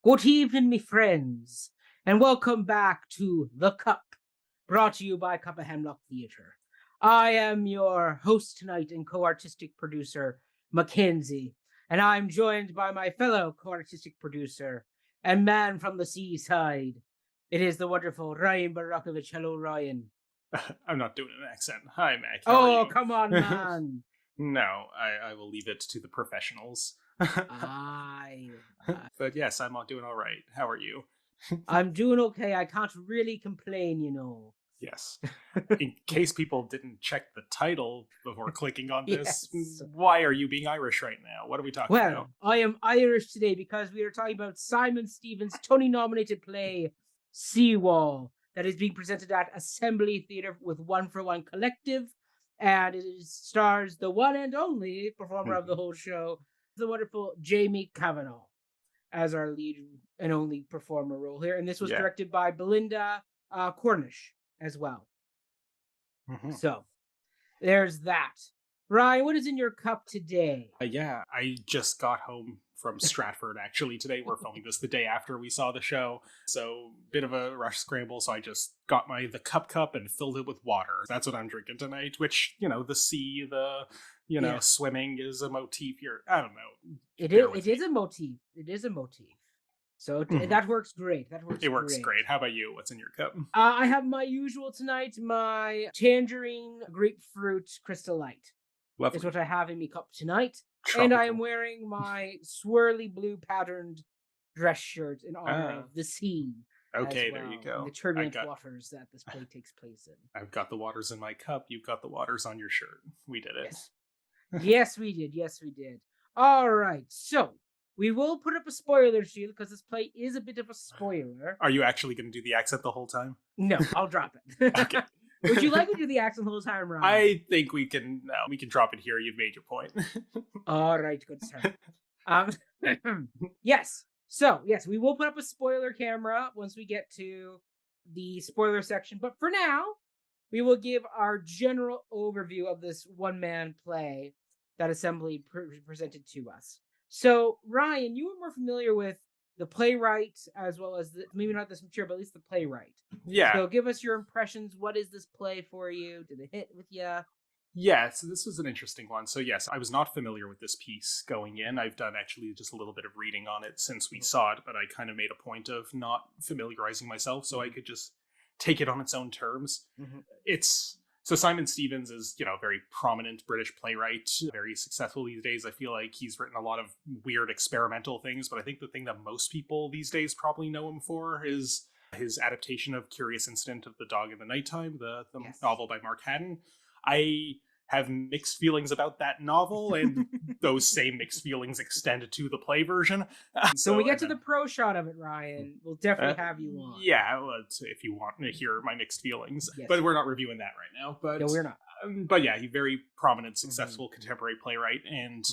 Good evening, me friends, and welcome back to The Cup, brought to you by Cup of Hemlock Theatre. I am your host tonight and co-artistic producer, Mackenzie, and I'm joined by my fellow co-artistic producer and man from the seaside. It is the wonderful Ryan Borochovitz. Hello, Ryan. I'm not doing an accent. Hi, Mac. How are you? Come on, man. No, I will leave it to the professionals. Aye. But yes, I'm doing all right. How are you? I'm doing okay. I can't really complain, you know. Yes. In case people didn't check the title before clicking on this, Yes. Why are you being Irish right now? What are we talking about? I am Irish today because we are talking about Simon Stevens' Tony-nominated play, Seawall, that is being presented at Assembly Theatre with One for One Collective, and it stars the one and only performer of the whole show, the wonderful Jamie Cavanagh, as our lead and only performer role here. And this was directed by Belinda Cornish as well. So there's that. Ryan, what is in your cup today? I just got home from Stratford, actually. Today we're filming this the day after we saw the show, so bit of a rush scramble, so I just got the cup and filled it with water. That's what I'm drinking tonight, which, the sea, swimming is a motif here. I don't know. It is a motif. It is a motif. So that works great. It works great. How about you? What's in your cup? I have my usual tonight, my tangerine grapefruit Crystal Light. Lovely. Is what I have in my cup tonight. Tropical. And I am wearing my swirly blue patterned dress shirt in honor of the sea. Okay, there you go. The turbulent waters that this play takes place in. I've got the waters in my cup. You've got the waters on your shirt. We did it. Yes, yes we did. Yes, we did. All right. So we will put up a spoiler shield because this play is a bit of a spoiler. Are you actually going to do the accent the whole time? No, I'll drop it. Okay. Would you like to do the accent the whole time, Ryan? I think we can drop it here. You've made your point. All right, good sir. Yes. So, yes, we will put up a spoiler camera once we get to the spoiler section. But for now, we will give our general overview of this one-man play that Assembly presented to us. So, Ryan, you were more familiar with the playwright as well as maybe not this material, but at least the playwright. Yeah. So give us your impressions. What is this play for you? Did it hit with you? Yeah, so this was an interesting one. So yes, I was not familiar with this piece going in. I've done actually just a little bit of reading on it since we saw it, but I kind of made a point of not familiarizing myself so I could just take it on its own terms. So Simon Stevens is, a very prominent British playwright, very successful these days. I feel like he's written a lot of weird experimental things, but I think the thing that most people these days probably know him for is his adaptation of Curious Incident of the Dog in the Nighttime, the novel by Mark Haddon. I have mixed feelings about that novel, and those same mixed feelings extended to the play version. So when we get to the pro shot of it, Ryan, we'll definitely have you on. Yeah, well, if you want to hear my mixed feelings. Yes. But we're not reviewing that right now. But, no, we're not. But yeah, he's very prominent, successful contemporary playwright. And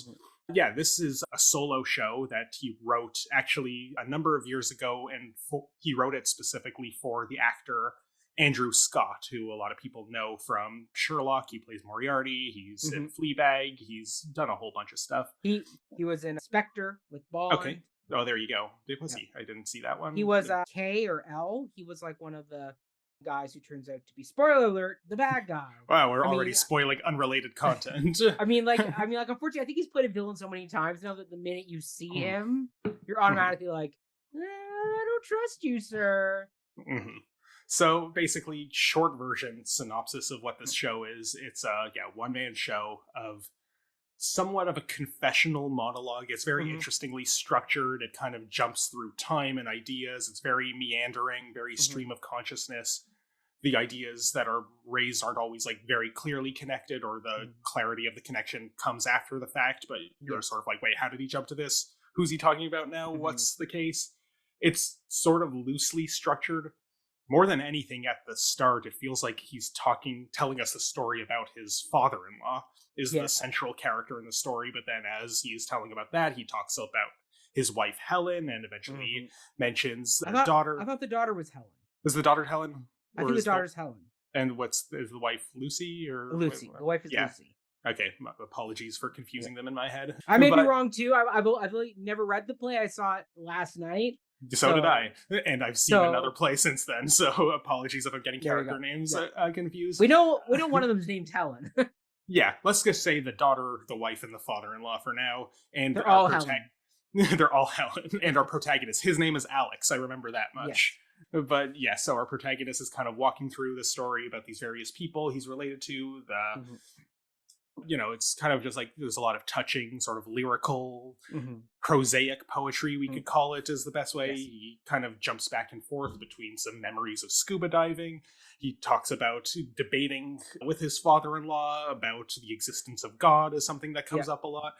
yeah, this is a solo show that he wrote actually a number of years ago. And he wrote it specifically for the actor Andrew Scott, who a lot of people know from Sherlock. He plays Moriarty. He's in Fleabag. He's done a whole bunch of stuff. He was in Spectre with Bond. Okay. Oh, there you go. Was he? I didn't see that one. He was K or L. He was like one of the guys who turns out to be, spoiler alert, the bad guy. Wow, we're already spoiling unrelated content. Unfortunately, I think he's played a villain so many times now that the minute you see him, you're automatically like, I don't trust you, sir. So basically, short version synopsis of what this show is. It's a one-man show of somewhat of a confessional monologue. It's very interestingly structured. It kind of jumps through time and ideas. It's very meandering, very stream of consciousness. The ideas that are raised aren't always like very clearly connected, or the clarity of the connection comes after the fact, but you're sort of like, wait, how did he jump to this? Who's he talking about now? What's the case? It's sort of loosely structured. More than anything, at the start, it feels like he's telling us the story about his father-in-law is the central character in the story. But then as he's telling about that, he talks about his wife, Helen, and eventually mentions the daughter. I thought the daughter was Helen. Is the daughter Helen? I think the daughter's Helen. And is the wife Lucy? Or Lucy. The wife is Lucy. Okay, apologies for confusing them in my head. I may be wrong too. I've never read the play. I saw it last night. So did I, and I've seen another play since then. So apologies if I'm getting character names confused. We know one of them's named Helen. Yeah, let's just say the daughter, the wife, and the father-in-law for now, and they're all Helen. They're all Helen, and our protagonist, his name is Alex. I remember that much. Yes. But yeah, so our protagonist is kind of walking through the story about these various people he's related to. It's kind of just like there's a lot of touching, sort of lyrical, prosaic poetry, we could call it, is the best way. Yes. He kind of jumps back and forth between some memories of scuba diving. He talks about debating with his father-in-law about the existence of God as something that comes up a lot.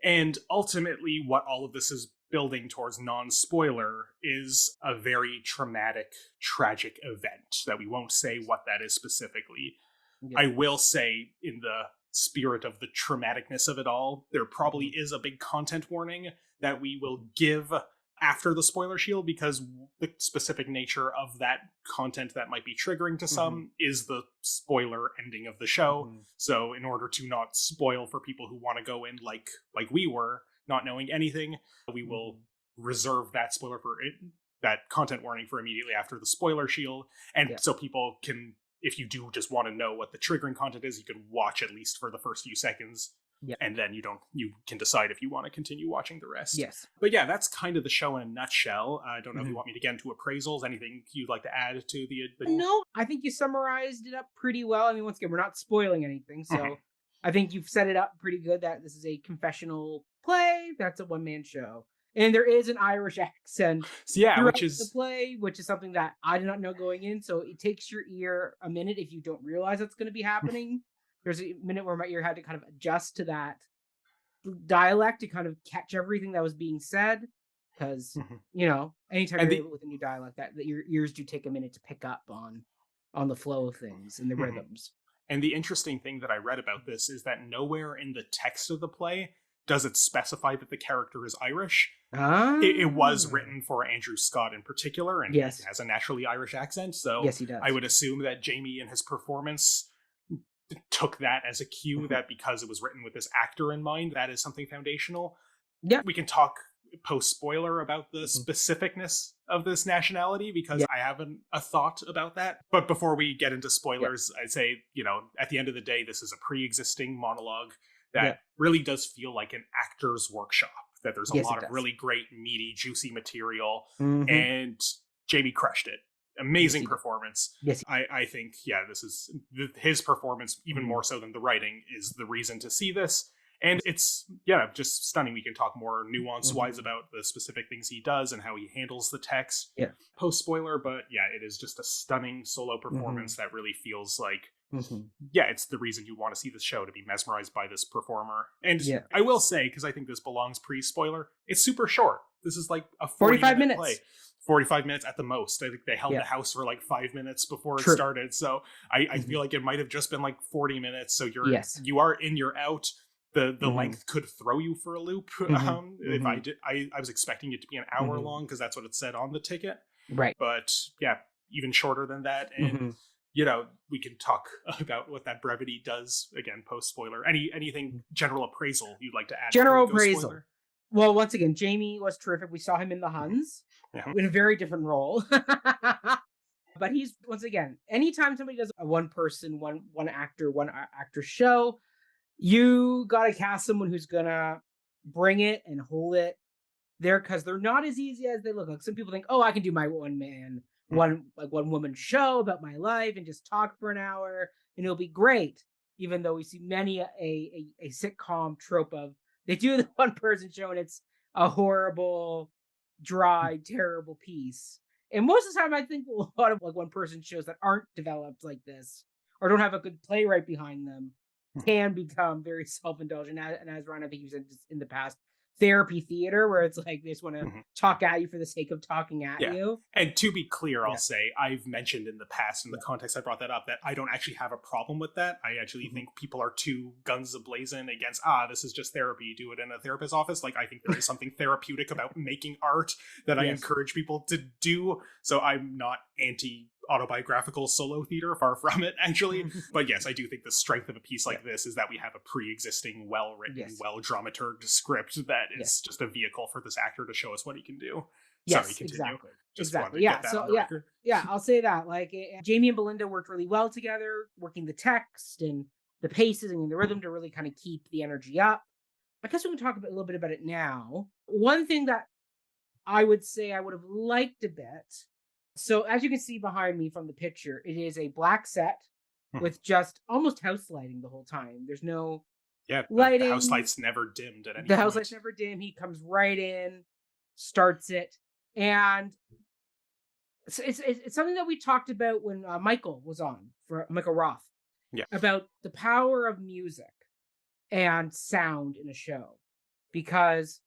And ultimately, what all of this is building towards, non-spoiler, is a very traumatic, tragic event that we won't say what that is specifically. Yeah. I will say, in the spirit of the traumaticness of it all, there probably is a big content warning that we will give after the spoiler shield, because the specific nature of that content that might be triggering to some is the spoiler ending of the show. So in order to not spoil for people who want to go in like we were, not knowing anything, we will reserve that spoiler for it, that content warning, for immediately after the spoiler shield. And so people can, if you do just want to know what the triggering content is, you can watch at least for the first few seconds. And then you can decide if you want to continue watching the rest. Yes. But yeah, that's kind of the show in a nutshell. I don't know if you want me to get into appraisals. Anything you'd like to add to the... No, I think you summarized it up pretty well. I mean, once again, we're not spoiling anything. So I think you've set it up pretty good that this is a confessional play. That's a one-man show. And there is an Irish accent which is the play, which is something that I did not know going in. So it takes your ear a minute if you don't realize that's going to be happening. There's a minute where my ear had to kind of adjust to that dialect to kind of catch everything that was being said. Because, anytime you're able with a new dialect, that your ears do take a minute to pick up on the flow of things and the rhythms. And the interesting thing that I read about this is that nowhere in the text of the play does it specify that the character is Irish. It was written for Andrew Scott in particular, and he has a naturally Irish accent. So yes, he does. I would assume that Jamie in his performance took that as a cue, that because it was written with this actor in mind, that is something foundational. Yeah. We can talk post-spoiler about the specificness of this nationality, because I have a thought about that. But before we get into spoilers, I'd say, at the end of the day, this is a pre-existing monologue that really does feel like an actor's workshop, that there's a lot of really great, meaty, juicy material, and Jamie crushed it. Amazing performance. Yes. I think, this is his performance, even more so than the writing, is the reason to see this. And it's, just stunning. We can talk more nuance-wise about the specific things he does and how he handles the text post-spoiler. But it is just a stunning solo performance that really feels like, it's the reason you want to see this show, to be mesmerized by this performer. And I will say, because I think this belongs pre-spoiler, it's super short. This is like a 45 minutes play. 45 minutes at the most. I think they held the house for like 5 minutes before it started. So I feel like it might have just been like 40 minutes. So you are in, you're out. The length could throw you for a loop. If I was expecting it to be an hour long, because that's what it said on the ticket. Right. But even shorter than that. And we can talk about what that brevity does again post spoiler. Anything general appraisal you'd like to add? General appraisal. Well, once again, Jamie was terrific. We saw him in The Huns in a very different role. But he's, once again, anytime somebody does a one actor show, you gotta cast someone who's gonna bring it and hold it there, because they're not as easy as they look. Like, some people think, I can do my one woman show about my life and just talk for an hour and it'll be great. Even though we see many a sitcom trope of, they do the one person show and it's a horrible, dry, terrible piece. And most of the time, I think a lot of one person shows that aren't developed like this, or don't have a good playwright behind them, can become very self-indulgent. And as Ron, I think you said in the past, therapy theater, where it's like they just want to talk at you for the sake of talking at you. And to be clear, I'll say, I've mentioned in the past, in the context I brought that up, that I don't actually have a problem with that. I actually think people are too guns a-blazing against, this is just therapy, do it in a therapist's office. Like, I think there is something therapeutic about making art that I encourage people to do. So I'm not anti autobiographical solo theater, far from it, actually. But yes, I do think the strength of a piece like this is that we have a pre-existing, well-written, well-dramaturged script that is just a vehicle for this actor to show us what he can do. Yes, Sorry, continue. exactly. Just exactly. wanted to get that on the record. Yeah, I'll say that. Like, Jamie and Belinda worked really well together, working the text and the paces and the rhythm to really kind of keep the energy up. I guess we can talk a little bit about it now. One thing that I would say I would have liked a bit. So as you can see behind me from the picture, it is a black set with just almost house lighting the whole time. There's no lighting. The house lights never dimmed at any point. The house lights never dim. He comes right in, starts it. And it's something that we talked about when Michael was on, for Michael Roth, about the power of music and sound in a show. Because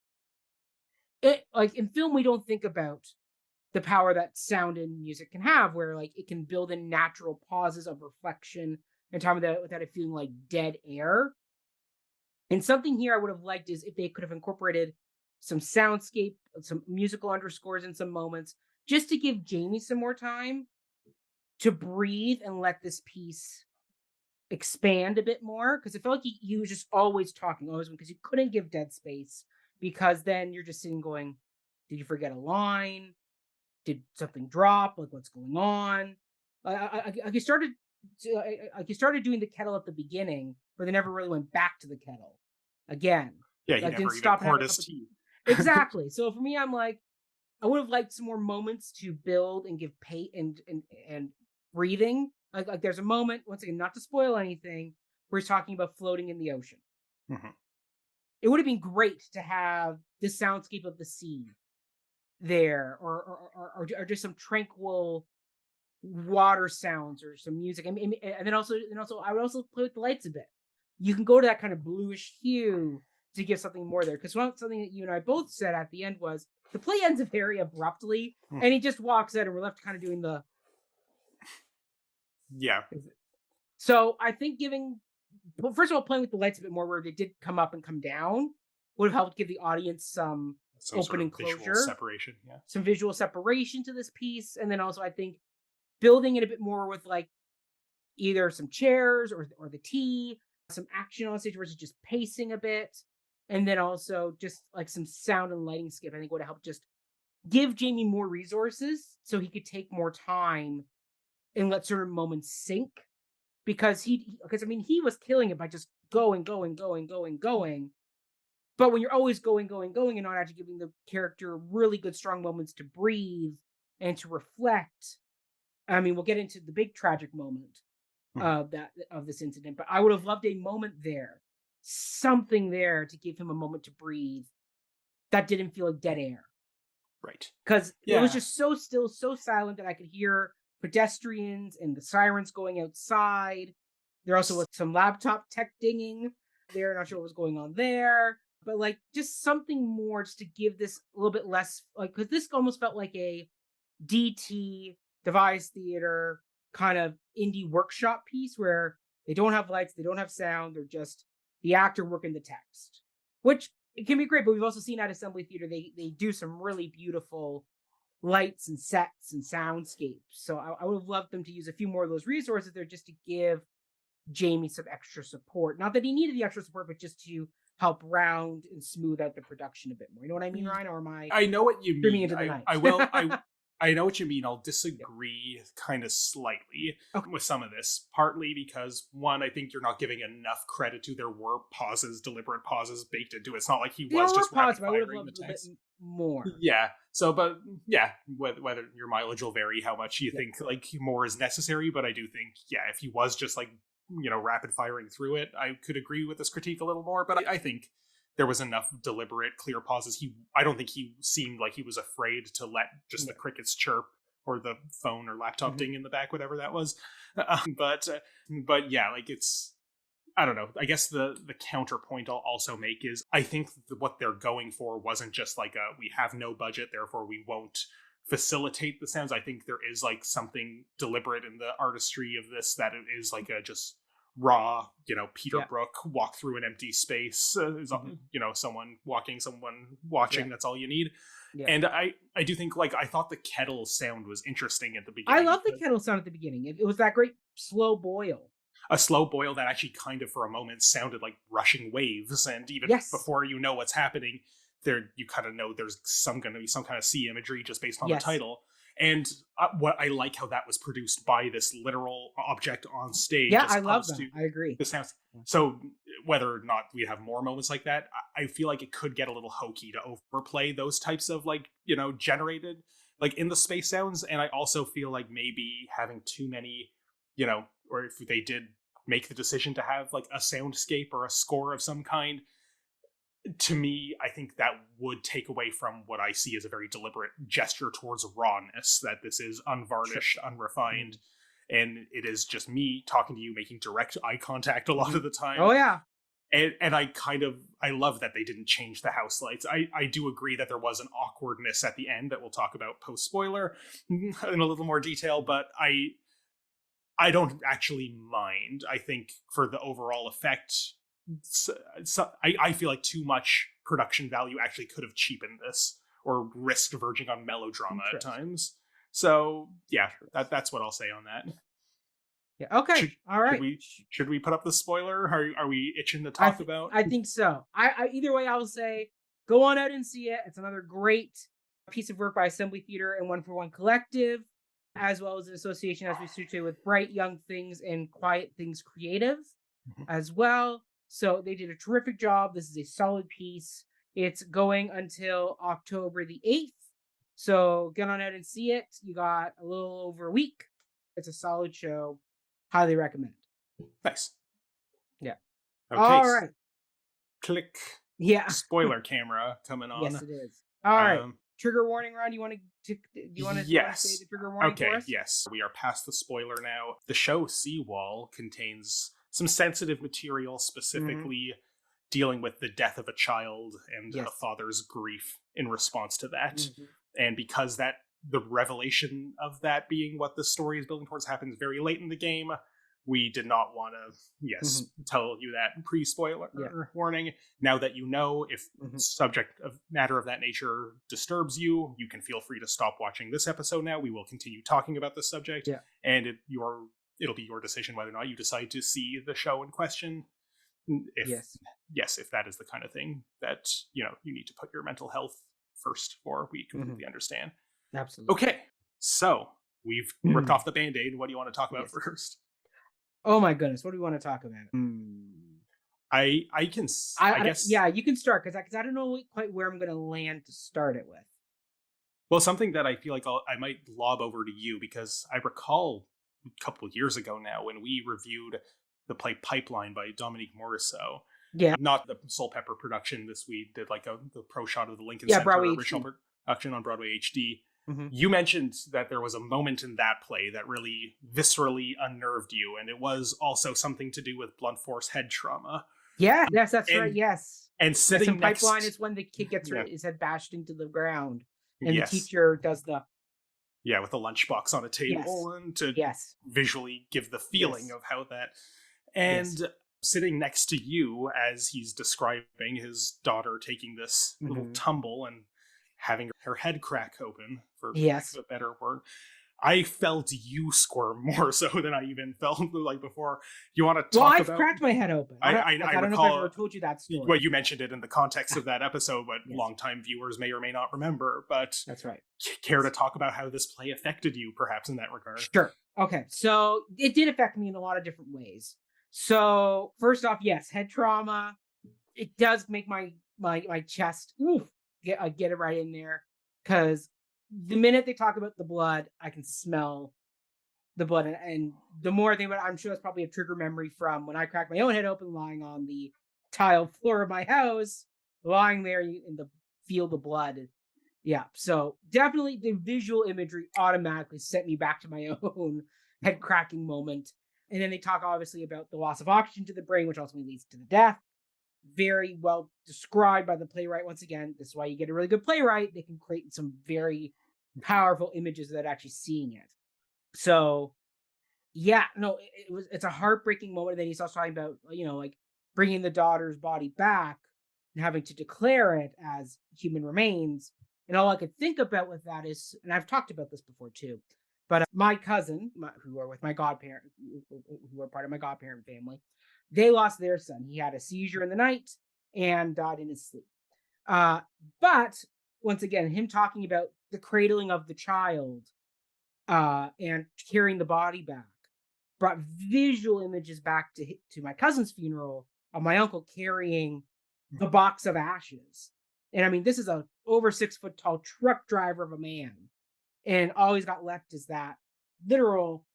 like in film, we don't think about the power that sound and music can have, where like it can build in natural pauses of reflection and time without it feeling like dead air. And something here I would have liked is if they could have incorporated some soundscape, some musical underscores in some moments, just to give Jamie some more time to breathe and let this piece expand a bit more. Because it felt like he was just always talking, because you couldn't give dead space, because then you're just sitting going, did you forget a line? Did something drop? Like, what's going on? He started doing the kettle at the beginning, but they never really went back to the kettle again. Yeah, he never even poured his tea. Exactly. So for me, I'm like, I would have liked some more moments to build and give pay and breathing. Like there's a moment, once again, not to spoil anything, where he's talking about floating in the ocean. Mm-hmm. It would have been great to have this soundscape of the sea there, or just some tranquil water sounds or some music. And then also I would also play with the lights a bit. You can go to that kind of bluish hue to give something more there. Because something that you and I both said at the end was the play ends very abruptly, and he just walks out, and we're left kind of doing the. Yeah. So I think first of all, playing with the lights a bit more, where they did come up and come down, would have helped give the audience some open and closure, visual separation, some visual separation to this piece, and then also I think building it a bit more with like either some chairs or the tea, some action on stage versus just pacing a bit. And then also just like some sound and lighting skip, I think would have helped just give Jamie more resources so he could take more time and let certain moments sink. Because he was killing it by just going. But when you're always going and not actually giving the character really good, strong moments to breathe and to reflect. I mean, we'll get into the big tragic moment of this incident, but I would have loved a moment there. Something there to give him a moment to breathe that didn't feel like dead air. Right. Because it was just so still, so silent that I could hear pedestrians and the sirens going outside. There also was some laptop tech dinging there. Not sure what was going on there. But like just something more just to give this a little bit less, like, because this almost felt like a DT, devised theater, kind of indie workshop piece where they don't have lights, they don't have sound, they're just the actor working the text, which it can be great. But we've also seen at Assembly Theater, they do some really beautiful lights and sets and soundscapes. So I would have loved them to use a few more of those resources there just to give Jamie some extra support. Not that he needed the extra support, but just to help round and smooth out the production a bit more. You know what I mean, Ryan? Or am I know what you mean. Into the night? I know what you mean. I'll disagree kind of slightly with some of this, partly because, one, I think you're not giving enough credit to there were deliberate pauses baked into it. It's not like he was just rapid firing the text. More. Yeah. So, but yeah, whether your mileage will vary how much you think like more is necessary, but I do think, if he was just like, rapid firing through it, I could agree with this critique a little more, but I think there was enough deliberate, clear pauses. I don't think he seemed like he was afraid to let just the crickets chirp or the phone or laptop ding in the back, whatever that was. But yeah, like it's, I don't know. I guess the counterpoint I'll also make is I think what they're going for wasn't just like we have no budget, therefore we won't facilitate the sounds. I think there is like something deliberate in the artistry of this, that it is like a just raw, Peter Yeah. Brook walk through an empty space, someone walking, someone watching. Yeah. That's all you need. Yeah. And I do think, like, I thought the kettle sound was interesting at the I beginning. love the kettle sound at the beginning. It was that great slow boil. A slow boil that actually kind of for a moment sounded like rushing waves, and even before you know what's happening, there you kind of know there's going to be some kind of sea imagery just based on the title. And what I like how that was produced by this literal object on stage. Yeah, I love that. I agree. The sounds. So whether or not we have more moments like that, I feel like it could get a little hokey to overplay those types of, like, generated, like, in the space sounds. And I also feel like maybe having too many, or if they did make the decision to have like a soundscape or a score of some kind, to me, I think that would take away from what I see as a very deliberate gesture towards rawness, that this is unvarnished, unrefined, and it is just me talking to you, making direct eye contact a lot of the time. Oh, yeah. And I love that they didn't change the house lights. I do agree that there was an awkwardness at the end that we'll talk about post-spoiler in a little more detail, but I don't actually mind. I think for the overall effect, I feel like too much production value actually could have cheapened this or risked verging on melodrama at times. So yeah, that's what I'll say on that. Yeah. Okay. All right. Should we put up the spoiler? Are we itching to talk about? I think so. I either way, I will say go on out and see it. It's another great piece of work by Assembly Theatre and One for One Collective, as well as an association, as we associate with Bright Young Things and Quiet Things Creative as well. So they did a terrific job. This is a solid piece. It's going until October the 8th. So get on out and see it. You got a little over a week. It's a solid show. Highly recommend. Nice. Yeah. Okay. All right. Click. Yeah. Spoiler camera coming on. Yes, it is. All right. Trigger warning, Ron. Do you want to say the trigger warning for us? Yes. We are past the spoiler now. The show Seawall contains some sensitive material, specifically dealing with the death of a child and a father's grief in response to that. And because the revelation of that being what the story is building towards happens very late in the game, we did not want to, tell you that pre-spoiler warning. Now that you know, if subject of matter of that nature disturbs you, you can feel free to stop watching this episode now. We will continue talking about this subject, and it'll be your decision whether or not you decide to see the show in question. If that is the kind of thing that, you need to put your mental health first for, we completely understand. Absolutely. Okay, so we've ripped off the Band-Aid. What do you want to talk about first? Oh my goodness, what do we want to talk about? I guess. Yeah, you can start, because I don't know quite where I'm going to land to start it with. Well, something that I feel like I might lob over to you, because I recall a couple of years ago now when we reviewed the play Pipeline by Dominique Morisseau. Yeah. Not the Soul Pepper production. We did like the pro shot of the Lincoln Center Broadway original HD. Production on Broadway HD. You mentioned that there was a moment in that play that really viscerally unnerved you, and it was also something to do with blunt force head trauma. Yeah, yes, that's right, yes. And sitting next... Pipeline is when the kid gets his head bashed into the ground, and the teacher does the... Yeah, with a lunchbox on a table, and to visually give the feeling of how that... And sitting next to you as he's describing his daughter taking this little tumble and having her head crack open, for lack of a better word, I felt you squirm more so than I even felt like before. You want to talk about... Well, I've cracked my head open. I don't know if I've ever told you that story. Well, you mentioned it in the context of that episode, but longtime viewers may or may not remember. But that's right. Care to talk about how this play affected you, perhaps, in that regard? Sure. Okay, so it did affect me in a lot of different ways. So first off, yes, head trauma. It does make my chest get it right in there, because the minute they talk about the blood, I can smell the blood, and the more I think about it, I'm sure that's probably a trigger memory from when I cracked my own head open, lying on the tiled floor of my house, lying there and feel the blood. Yeah, so definitely the visual imagery automatically sent me back to my own head cracking moment. And then they talk obviously about the loss of oxygen to the brain, which ultimately leads to the death. Very well described by the playwright. Once again, this is why you get a really good playwright. They can create some very powerful images without actually seeing it. So Yeah, no, it's a heartbreaking moment. And then he starts talking about, like bringing the daughter's body back and having to declare it as human remains. And all I could think about with that is, and I've talked about this before too, but my cousin, who are with my godparent, who are part of my godparent family, they lost their son. He had a seizure in the night and died in his sleep. But once again, him talking about the cradling of the child and carrying the body back brought visual images back to my cousin's funeral of my uncle carrying the box of ashes. And I mean, this is a over 6 foot tall truck driver of a man. And all he's got left is that literal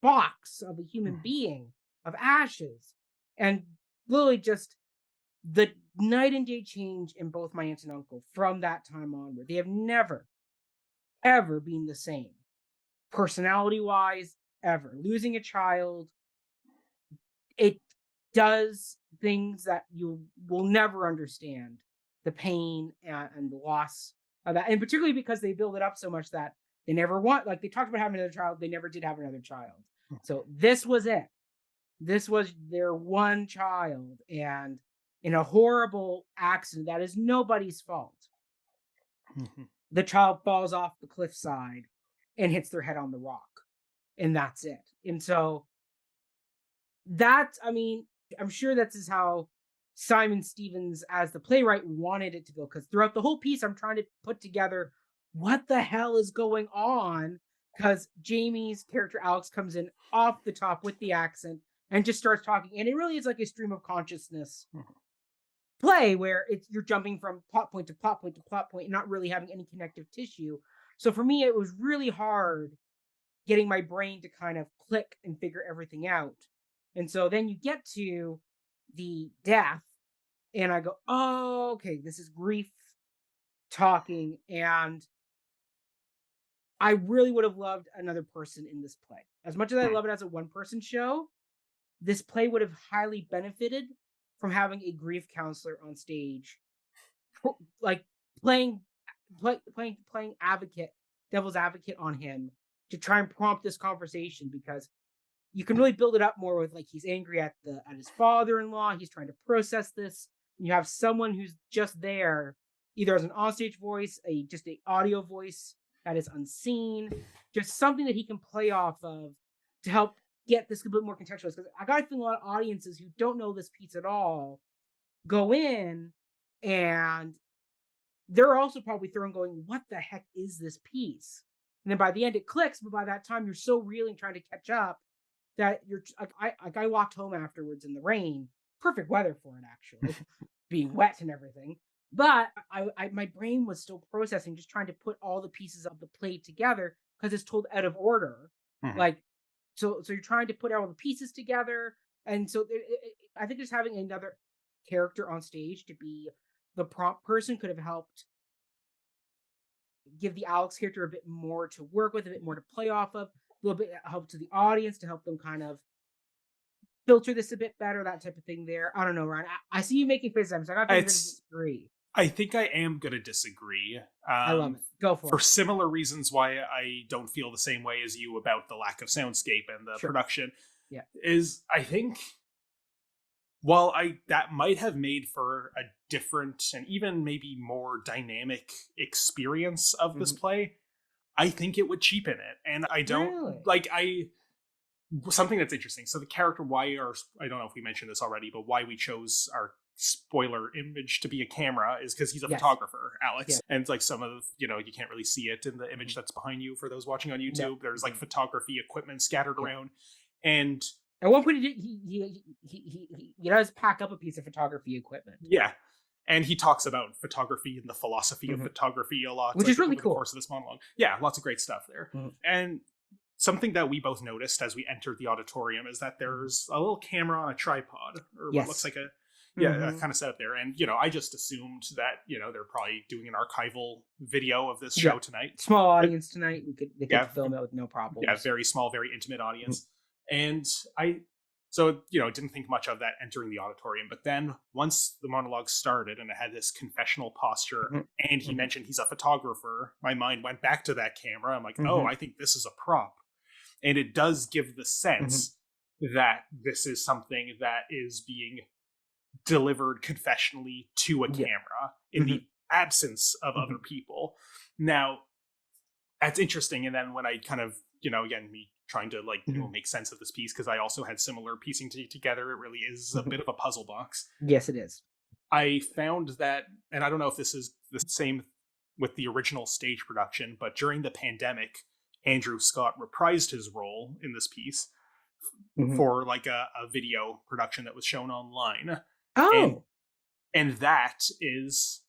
box of a human being of ashes. And literally just the night and day change in both my aunt and uncle from that time onward. They have never, ever been the same. Personality wise, ever. Losing a child, it does things that you will never understand. The pain and the loss of that. And particularly because they build it up so much that they never want, like they talked about having another child, they never did have another child. So this was it. This was their one child. And in a horrible accident that is nobody's fault, the child falls off the cliffside and hits their head on the rock. And that's it. And so I mean, I'm sure that's is how Simon Stevens, as the playwright, wanted it to go. Because throughout the whole piece, I'm trying to put together what the hell is going on. Because Jamie's character Alex comes in off the top with the accent and just starts talking. And it really is like a stream of consciousness play where you're jumping from plot point to plot point to plot point and not really having any connective tissue. So for me, it was really hard getting my brain to kind of click and figure everything out. And so then you get to the death and I go, oh, okay, this is grief talking. And I really would have loved another person in this play. As much as I love it as a one-person show, this play would have highly benefited from having a grief counselor on stage, like playing devil's advocate on him to try and prompt this conversation, because you can really build it up more with like he's angry at his father-in-law, he's trying to process this, and you have someone who's just there, either as an onstage voice, just a audio voice that is unseen, just something that he can play off of to help get this a bit more contextualized. Because I got to feel a lot of audiences who don't know this piece at all go in and they're also probably thrown going, what the heck is this piece? And then by the end it clicks, but by that time you're so reeling trying to catch up that you're I walked home afterwards in the rain. Perfect weather for it, actually, being wet and everything. But my brain was still processing, just trying to put all the pieces of the play together because it's told out of order. Like, so you're trying to put all the pieces together. And so I think just having another character on stage to be the prompt person could have helped give the Alex character a bit more to work with, a bit more to play off of, a little bit help to the audience to help them kind of filter this a bit better, that type of thing there. I don't know, Ryan. I see you making faces. So I got to disagree. I think I am going to disagree. I love it. Go for it. Similar reasons why I don't feel the same way as you about the lack of soundscape and the production. Yeah. Is I think while that might have made for a different and even maybe more dynamic experience of this play, I think it would cheapen it. And I don't something that's interesting. So the character, I don't know if we mentioned this already, but why we chose our spoiler image to be a camera is because he's a photographer, Alex. Yeah. And like some of, you can't really see it in the image that's behind you for those watching on YouTube. Yeah. There's like photography equipment scattered around. And at one point he does pack up a piece of photography equipment. Yeah. And he talks about photography and the philosophy of photography a lot. Which is really cool. Over the course of this monologue. Yeah, lots of great stuff there. And something that we both noticed as we entered the auditorium is that there's a little camera on a tripod, or what looks like a kind of setup there. And, I just assumed that, they're probably doing an archival video of this show tonight. Small audience tonight. They could film it with no problem. Yeah, very small, very intimate audience. And didn't think much of that entering the auditorium. But then once the monologue started and it had this confessional posture and he mentioned he's a photographer, my mind went back to that camera. I'm like, oh, I think this is a prop. And it does give the sense that this is something that is being delivered confessionally to a camera in the absence of other people. Now, that's interesting. And then when I kind of, again, me trying to make sense of this piece, because I also had similar piecing together. It really is a bit of a puzzle box. Yes, it is. I found that, and I don't know if this is the same with the original stage production, but during the pandemic, Andrew Scott reprised his role in this piece for like a video production that was shown online. Oh. And that is,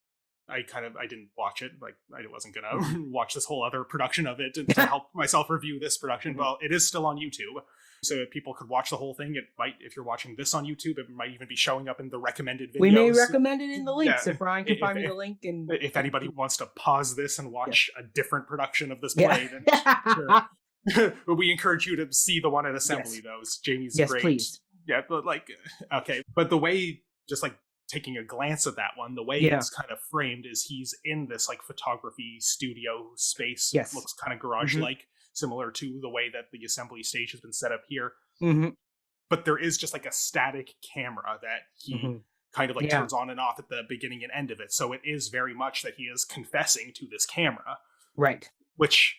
I didn't watch it. Like, I wasn't going to watch this whole other production of it to help myself review this production. Well, it is still on YouTube. So if people could watch the whole thing, it might, if you're watching this on YouTube, it might even be showing up in the recommended videos. We may recommend it in the links if Ryan can find me the link. And if anybody wants to pause this and watch a different production of this play, then sure. But we encourage you to see the one at Assembly, though. Jamie's great. Yes, please. Yeah, but okay. But the way, just taking a glance at that one, the way it's kind of framed is he's in this photography studio space. Yes. Looks kind of garage-like, similar to the way that the Assembly stage has been set up here. But there is just a static camera that he kind of turns on and off at the beginning and end of it. So it is very much that he is confessing to this camera. Right. Which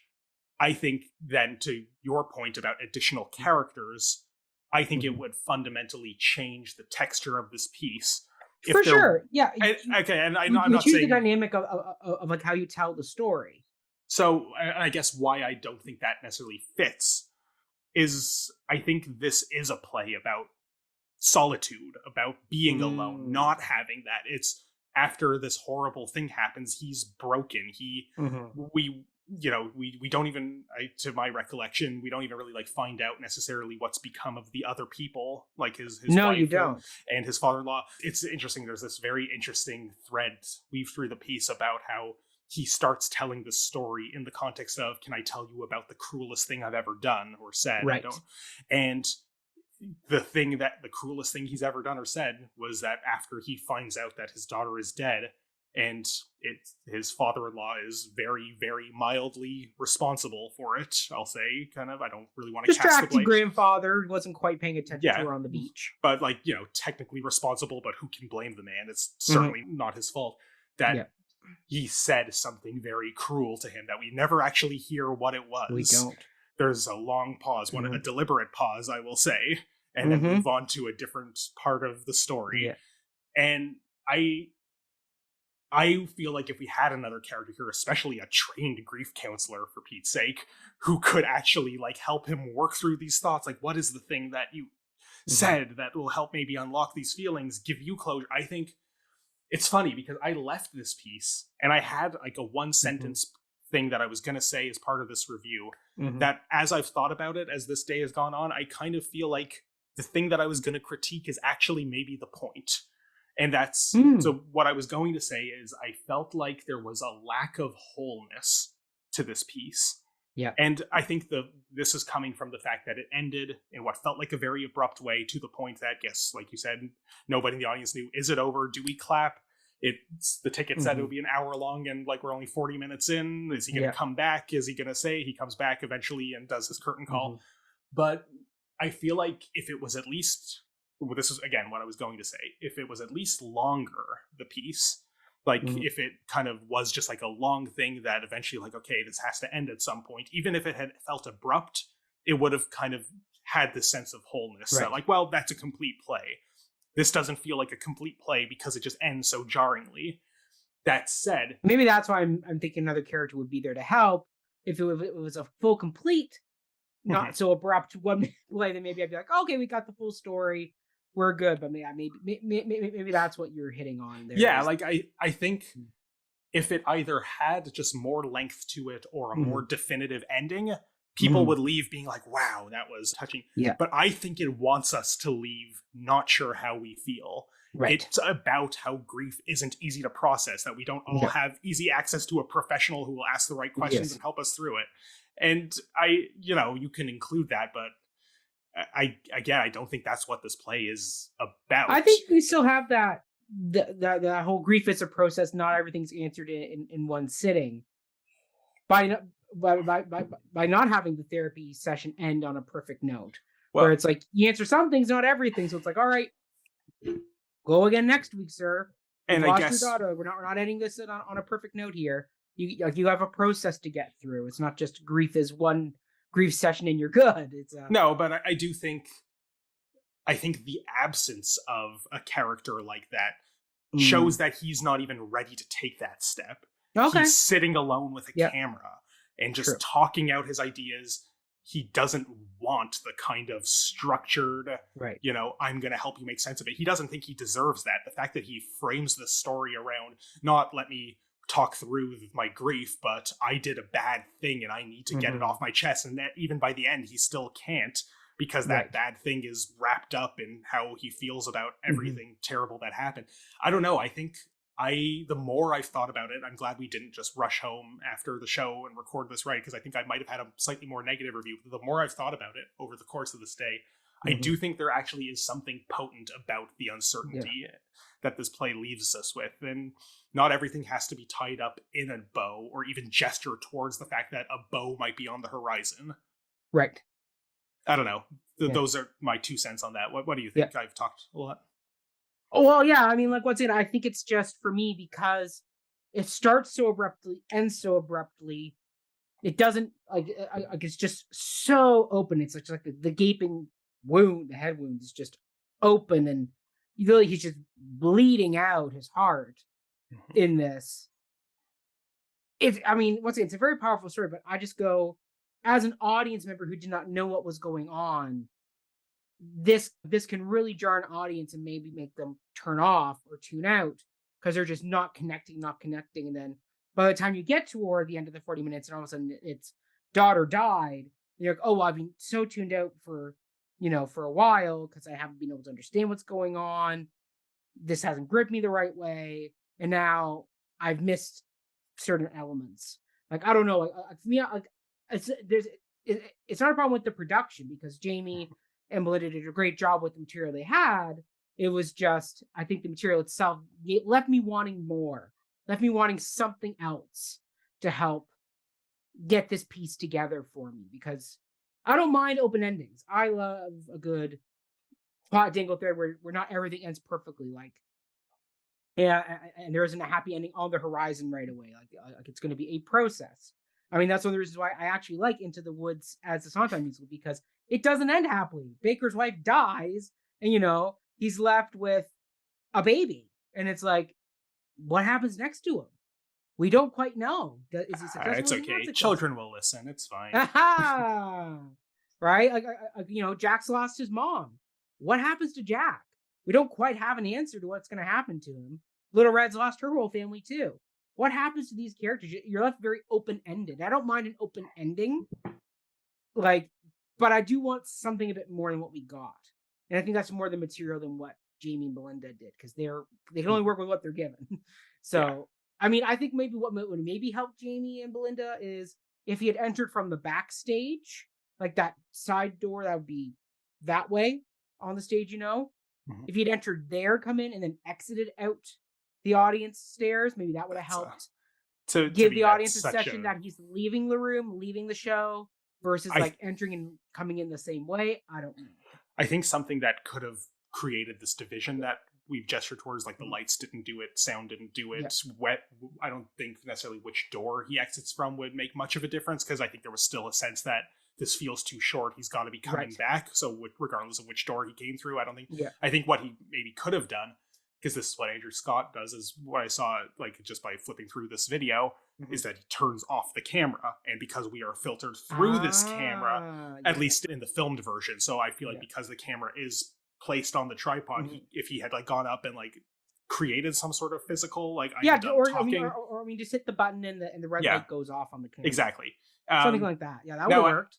I think then, to your point about additional characters, I think it would fundamentally change the texture of this piece. For sure. Yeah. And I'm not saying the dynamic of how you tell the story. So I guess why I don't think that necessarily fits is I think this is a play about solitude, about being alone, not having that. It's after this horrible thing happens, he's broken. We don't even, to my recollection, we don't even really find out necessarily what's become of the other people, his no, wife you don't. And his father-in-law. It's interesting. There's this very interesting thread weaved through the piece about how he starts telling the story in the context of, can I tell you about the cruelest thing I've ever done or said? Right. And the cruelest thing he's ever done or said was that after he finds out that his daughter is dead, and his father-in-law is very, very mildly responsible for it, I'll say, kind of. I don't really want to cast the blame. Distracted grandfather wasn't quite paying attention to her on the beach. But, technically responsible, but who can blame the man? It's certainly not his fault that he said something very cruel to him that we never actually hear what it was. We don't. There's a long pause, a deliberate pause, I will say, and then move on to a different part of the story. Yeah. And I feel like if we had another character here, especially a trained grief counselor, for Pete's sake, who could actually help him work through these thoughts, what is the thing that you said that will help maybe unlock these feelings, give you closure. I think it's funny because I left this piece and I had a one sentence thing that I was going to say as part of this review that, as I've thought about it, as this day has gone on, I kind of feel like the thing that I was going to critique is actually maybe the point. And that's, so what I was going to say is I felt like there was a lack of wholeness to this piece. Yeah. And I think this is coming from the fact that it ended in what felt like a very abrupt way, to the point that, yes, like you said, nobody in the audience knew, is it over? Do we clap? The ticket said it would be an hour long, and we're only 40 minutes in. Is he going to come back? Is he going to say he comes back eventually and does his curtain call? But I feel like if it was at least... Well, this is, again, what I was going to say. If it was at least longer, the piece, if it kind of was just a long thing that eventually, okay, this has to end at some point, even if it had felt abrupt, it would have kind of had this sense of wholeness. Right. That, well, that's a complete play. This doesn't feel like a complete play because it just ends so jarringly. That said... Maybe that's why I'm thinking another character would be there to help. If it was a full, complete, not so abrupt one play, then maybe I'd be like, okay, we got the full story. We're good, but maybe that's what you're hitting on there. Yeah, I think if it either had just more length to it or a more definitive ending, people would leave being like, wow, that was touching. Yeah. But I think it wants us to leave not sure how we feel. Right. It's about how grief isn't easy to process, that we don't all have easy access to a professional who will ask the right questions and help us through it. And you can include that, but I don't think that's what this play is about. I think we still have that whole grief is a process. Not everything's answered in one sitting. By by not having the therapy session end on a perfect note, Well, where it's like you answer some things, not everything. So it's like, all right, go again next week, sir. and You've I lost guess your daughter. We're not ending this on a perfect note here. You have a process to get through. It's not just grief is one grief session and you're good. It's no, but I do think the absence of a character like that shows that he's not even ready to take that step. Okay. He's sitting alone with a camera and just talking out his ideas. He doesn't want the kind of structured, I'm going to help you make sense of it. He doesn't think he deserves that. The fact that he frames the story around not let me talk through my grief, but I did a bad thing and I need to get it off my chest. And that even by the end, he still can't, because that bad thing is wrapped up in how he feels about everything terrible that happened. I don't know. I think the more I've thought about it, I'm glad we didn't just rush home after the show and record this right, because I think I might have had a slightly more negative review. The more I've thought about it over the course of this day, I do think there actually is something potent about the uncertainty that this play leaves us with. And not everything has to be tied up in a bow or even gesture towards the fact that a bow might be on the horizon. Right. I don't know. Those are my 2 cents on that. What do you think? I've talked a lot. Oh, well, yeah. I mean, like, once again, I think it's just for me because it starts so abruptly, ends so abruptly. It doesn't it's just so open. It's like the gaping wound, the head wound is just open, and really he's just bleeding out his heart in this. Once again, it's a very powerful story, but I just go, as an audience member who did not know what was going on, this can really jar an audience and maybe make them turn off or tune out because they're just not connecting. And then by the time you get toward the end of the 40 minutes and all of a sudden it's daughter died, you're like, oh, I've been so tuned out for a while because I haven't been able to understand what's going on. This hasn't gripped me the right way. And now I've missed certain elements. Like, I don't know. For me, it's not a problem with the production because Jamie and Belinda did a great job with the material they had. It was just, I think the material itself left me wanting more, left me wanting something else to help get this piece together for me, because I don't mind open endings. I love a good plot dangle thread where not everything ends perfectly. Like, and there isn't a happy ending on the horizon right away. Like it's going to be a process. I mean, that's one of the reasons why I actually like Into the Woods as a Sondheim musical, because it doesn't end happily. Baker's wife dies, and he's left with a baby, and it's like, what happens next to him? We don't quite know. Is he successful? It's okay. Children will listen. It's fine. Right? Jack's lost his mom. What happens to Jack? We don't quite have an answer to what's going to happen to him. Little Red's lost her whole family too. What happens to these characters? You're left very open-ended. I don't mind an open ending, but I do want something a bit more than what we got. And I think that's more the material than what Jamie and Belinda did, because they can only work with what they're given. So, yeah. I think maybe what would maybe help Jamie and Belinda is if he had entered from the backstage, like that side door that would be that way on the stage, If he had entered there, come in, and then exited out the audience stairs, maybe that would have helped to give the audience a session that he's leaving the room, leaving the show, versus entering and coming in the same way. I don't know. I think something that could have created this division that we've gestured towards, like the lights didn't do it, sound didn't do it, I don't think necessarily which door he exits from would make much of a difference, because I think there was still a sense that this feels too short, he's got to be coming back, so regardless of which door he came through, I think what he maybe could have done, because this is what Andrew Scott does, is what I saw just by flipping through this video, is that he turns off the camera, and because we are filtered through this camera, at least in the filmed version, so I feel like because the camera is placed on the tripod, if he had gone up and created some sort of physical just hit the button and the red light goes off on the camera. Exactly. Something like that. Yeah, that would have worked.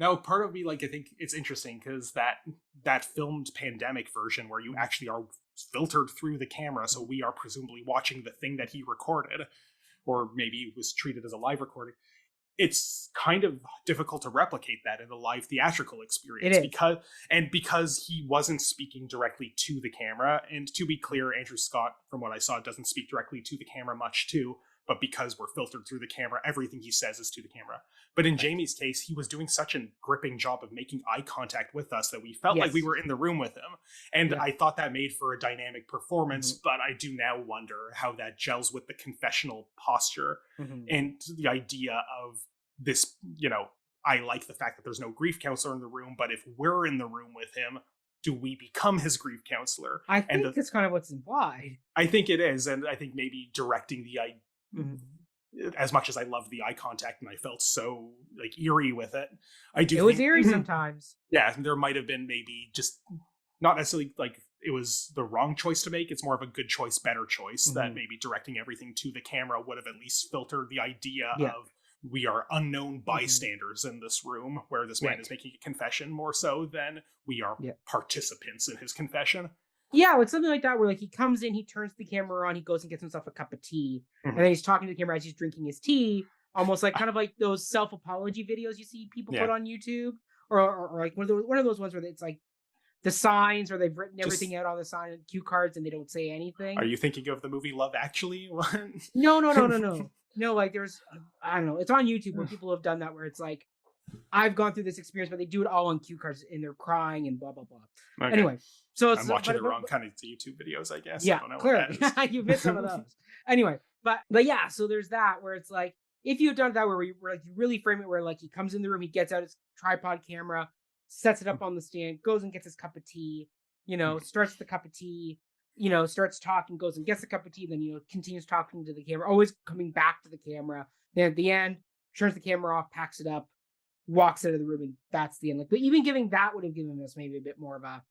Now part of me I think it's interesting because that filmed pandemic version where you actually are filtered through the camera, so we are presumably watching the thing that he recorded, or maybe it was treated as a live recording. It's kind of difficult to replicate that in a live theatrical experience, because he wasn't speaking directly to the camera. And to be clear, Andrew Scott, from what I saw, doesn't speak directly to the camera much too, but because we're filtered through the camera, everything he says is to the camera. But in Jamie's case, he was doing such a gripping job of making eye contact with us that we felt like we were in the room with him. And I thought that made for a dynamic performance, but I do now wonder how that gels with the confessional posture and the idea of this, I like the fact that there's no grief counselor in the room, but if we're in the room with him, do we become his grief counselor? I think that's kind of what's implied. I think it is, and I think maybe directing the as much as I love the eye contact and I felt so like eerie with it, it was eerie sometimes. Yeah, there might have been maybe just not necessarily like it was the wrong choice to make. It's more of a good choice, better choice that maybe directing everything to the camera would have at least filtered the idea of we are unknown bystanders in this room where this man is making a confession more so than we are participants in his confession. Yeah, it's something like that where like he comes in, he turns the camera on, he goes and gets himself a cup of tea, and then he's talking to the camera as he's drinking his tea, almost like kind of like those self-apology videos you see people put on YouTube, or like one of those ones where it's like the signs, or they've written everything out on the sign and cue cards and they don't say anything. Are you thinking of the movie Love Actually? No. No, like there's, I don't know, it's on YouTube where people have done that where it's like, I've gone through this experience, but they do it all on cue cards and they're crying and blah, blah, blah. Okay. Anyway, so I'm watching the wrong kind of YouTube videos, I guess. Yeah, I don't know clearly. You've missed some of those. Anyway, but yeah, so there's that where it's like, if you had done that where you really frame it where like he comes in the room, he gets out his tripod camera, sets it up on the stand, goes and gets his cup of tea, starts the cup of tea, starts talking, goes and gets a cup of tea, then, continues talking to the camera, always coming back to the camera. Then at the end, turns the camera off, packs it up, walks out of the room, and that's the end. Like, but even giving that would have given us maybe a bit more of a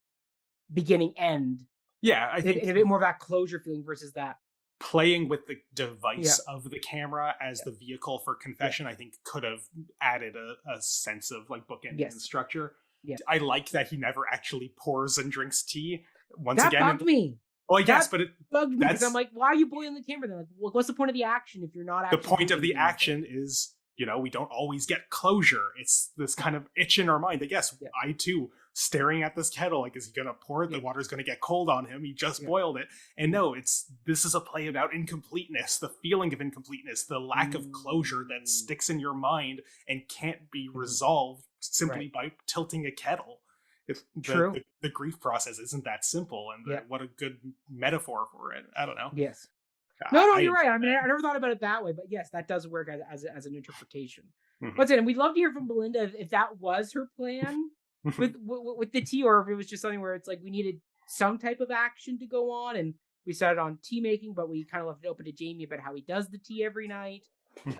beginning end. Yeah, I think. And a bit more of that closure feeling versus that. Playing with the device of the camera as the vehicle for confession, I think could have added a sense of like bookending and structure. Yeah. I like that he never actually pours and drinks tea. That bugged me. Well, yes, but it bugged me because I'm like, why are you boiling the camera? They're like, well, what's the point of the action if you're not actually... The point of the action is, we don't always get closure. It's this kind of itch in our mind that, yes, I too, staring at this kettle, like, is he going to pour it? The water's going to get cold on him. He just boiled it. And no, this is a play about incompleteness, the feeling of incompleteness, the lack of closure that sticks in your mind and can't be resolved simply by tilting a kettle. The grief process isn't that simple, and what a good metaphor for it. I don't know. Yes. No, you're right. I mean, I never thought about it that way, but yes, that does work as an interpretation. What's it? And we'd love to hear from Belinda if that was her plan with the tea, or if it was just something where it's like we needed some type of action to go on, and we started on tea making, but we kind of left it open to Jamie about how he does the tea every night,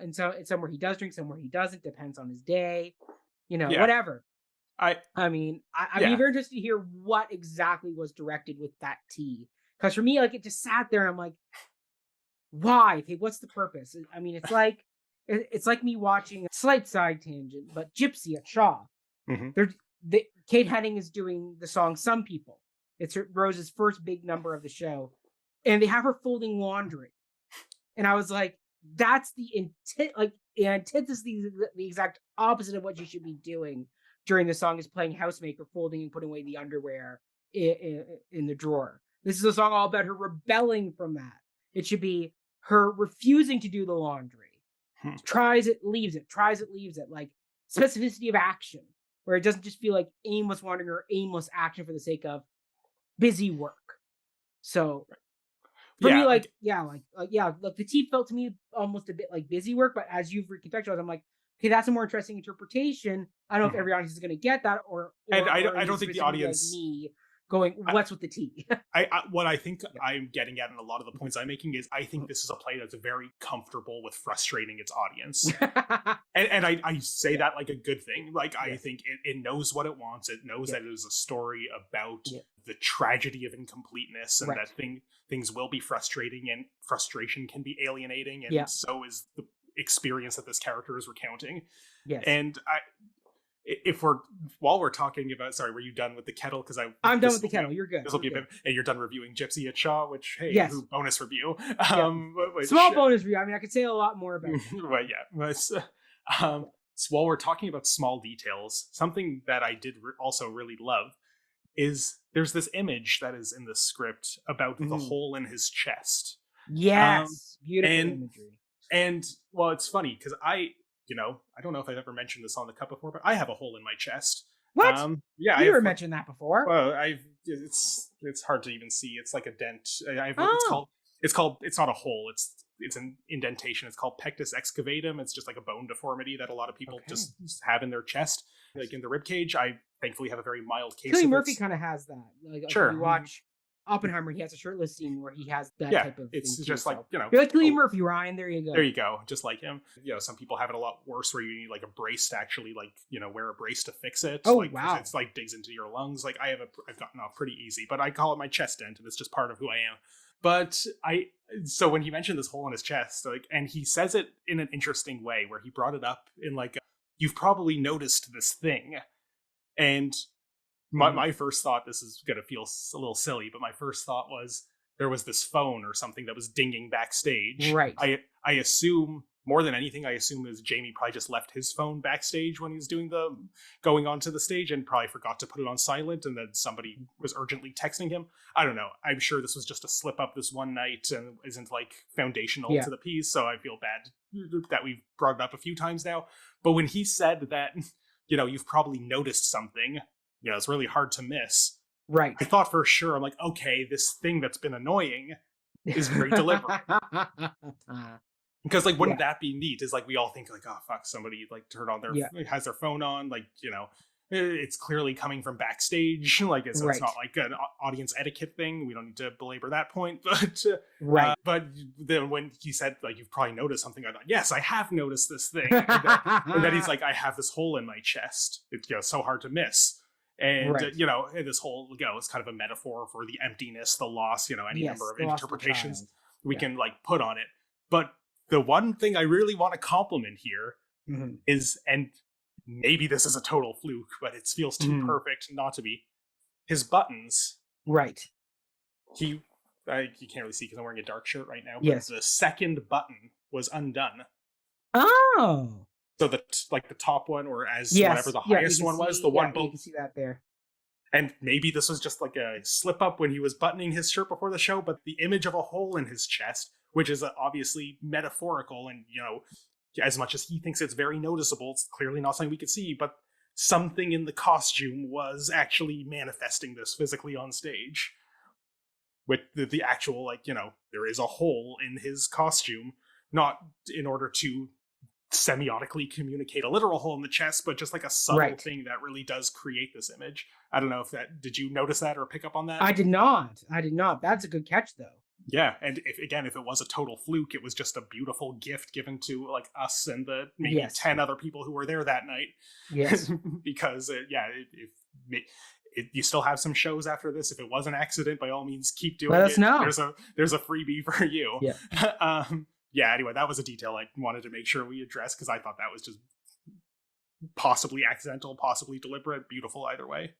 and so it's somewhere he does drink, somewhere he doesn't. Depends on his day, whatever. I mean, I'd be very interested to hear what exactly was directed with that tea. Because for me, like, it just sat there and I'm like, why? Okay, what's the purpose? I mean, it's like me watching a slight side tangent, but Gypsy at Shaw. Kate Henning is doing the song Some People. It's Rose's first big number of the show. And they have her folding laundry. And I was like, that's the antithesis, the exact opposite of what you should be doing during the song is playing housemaker, folding and putting away the underwear in the drawer. This is a song all about her rebelling from that. It should be her refusing to do the laundry. Tries it, leaves it. Tries it, leaves it. Like specificity of action, where it doesn't just feel like aimless wandering or aimless action for the sake of busy work. So for me, look, the tea felt to me almost a bit like busy work, but as you've recontextualized, I'm like, okay, that's a more interesting interpretation. I don't know if every audience is going to get that, or I don't think the audience like me going, what's with the tea? What I think I'm getting at, and a lot of the points I'm making is, I think this is a play that's very comfortable with frustrating its audience, and I say that like a good thing. Like I think it knows what it wants. It knows that it is a story about the tragedy of incompleteness, and that things will be frustrating, and frustration can be alienating, and so is the experience that this character is recounting. Yes. And while we're talking about, sorry, were you done with the kettle? Because I'm done with the kettle. You're good. This will be a bit, and you're done reviewing Gypsy at Shaw, which bonus review. Small bonus review. I mean, I could say a lot more about it. But so while we're talking about small details, something that I did also really love is there's this image that is in the script about the hole in his chest. Yes, beautiful imagery. And, well, it's funny because I don't know if I've ever mentioned this on the Cup before, but I have a hole in my chest. What? Yeah, you never mentioned that before. Well, it's hard to even see. It's like a dent. It's not a hole. It's an indentation. It's called pectus excavatum. It's just like a bone deformity that a lot of people just have in their chest, like in the rib cage. I thankfully have a very mild case. Cillian Murphy kind of has that. Like, sure. If you watch Oppenheimer, he has a shirtless scene where he has that type of it's thing just too, like, you're like Cillian Murphy, Ryan. There you go. There you go. Just like him. Some people have it a lot worse where you need like a brace to actually like, wear a brace to fix it. Oh, like, wow. It's like digs into your lungs. Like I've gotten off pretty easy, but I call it my chest dent and it's just part of who I am. But so when he mentioned this hole in his chest, like, and he says it in an interesting way where he brought it up in like, you've probably noticed this thing. And my first thought, this is going to feel a little silly, but my first thought was there was this phone or something that was dinging backstage. Right. I assume, more than anything, is Jamie probably just left his phone backstage when he was going onto the stage and probably forgot to put it on silent, and then somebody was urgently texting him. I don't know. I'm sure this was just a slip up this one night and isn't like foundational to the piece, so I feel bad that we've brought it up a few times now. But when he said that, you've probably noticed something, it's really hard to miss. Right. I thought for sure, I'm like, okay, this thing that's been annoying is very deliberate. Because like, wouldn't that be neat? Is like, we all think like, oh fuck, somebody like turned on has their phone on, like, it's clearly coming from backstage. Like it's not like an audience etiquette thing. We don't need to belabor that point, but but then when he said like, you've probably noticed something, I thought, yes, I have noticed this thing. And then he's like, I have this hole in my chest. It's so hard to miss. And, and this whole, is kind of a metaphor for the emptiness, the loss, any number of interpretations we can like put on it. But the one thing I really want to compliment here is, and maybe this is a total fluke, but it feels too perfect not to be, his buttons. Right. You can't really see because I'm wearing a dark shirt right now. But yes. The second button was undone. Oh. So the top one, or whatever the highest one was, the one below. You can see that there. And maybe this was just like a slip up when he was buttoning his shirt before the show, but the image of a hole in his chest, which is obviously metaphorical, and as much as he thinks it's very noticeable, it's clearly not something we could see, but something in the costume was actually manifesting this physically on stage. With the actual, there is a hole in his costume, not in order to semiotically communicate a literal hole in the chest, but just like a subtle thing that really does create this image. I don't know if did you notice that or pick up on that? I did not. That's a good catch though. Yeah, and if it was a total fluke, it was just a beautiful gift given to like us and the maybe 10 other people who were there that night. Yes. Because you still have some shows after this. If it was an accident, by all means keep doing it. Let us know. There's a freebie for you. Yeah. Anyway, that was a detail I wanted to make sure we addressed because I thought that was just possibly accidental, possibly deliberate, beautiful either way.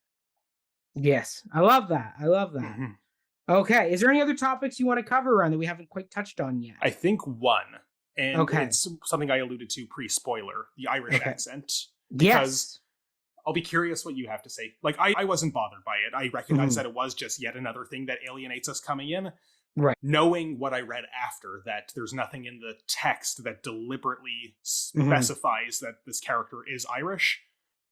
Yes, I love that. Mm-hmm. Okay, is there any other topics you want to cover around that we haven't quite touched on yet? I think one, and it's something I alluded to pre-spoiler, the Irish accent. Because I'll be curious what you have to say. Like, I wasn't bothered by it. I recognize that it was just yet another thing that alienates us coming in. Right. Knowing what I read after, that there's nothing in the text that deliberately specifies that this character is Irish,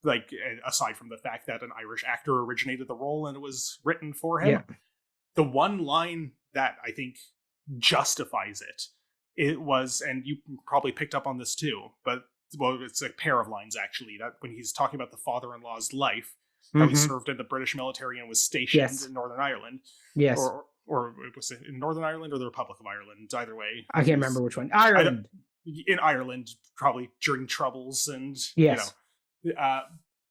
like aside from the fact that an Irish actor originated the role and it was written for him. Yeah. The one line that I think justifies it was, and you probably picked up on this too, but it's a pair of lines actually, that when he's talking about the father-in-law's life, how he served in the British military and was stationed in Northern Ireland. Yes. Or it was in Northern Ireland or the Republic of Ireland, either way. I can't remember which one. Ireland. In Ireland, probably during Troubles and,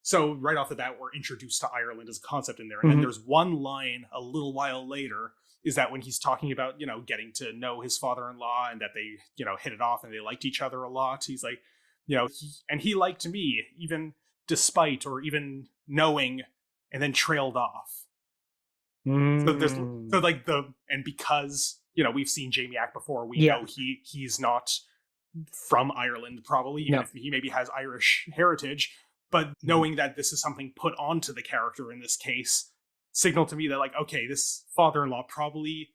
so right off the bat, we're introduced to Ireland as a concept in there. And then there's one line a little while later, is that when he's talking about, getting to know his father-in-law and that they, hit it off and they liked each other a lot. He's like, he liked me, even despite or even knowing, and then trailed off. And because we've seen Jamie act before, we know he's not from Ireland, probably, even if he maybe has Irish heritage, but knowing that this is something put onto the character in this case signaled to me that, like, okay, this father-in-law probably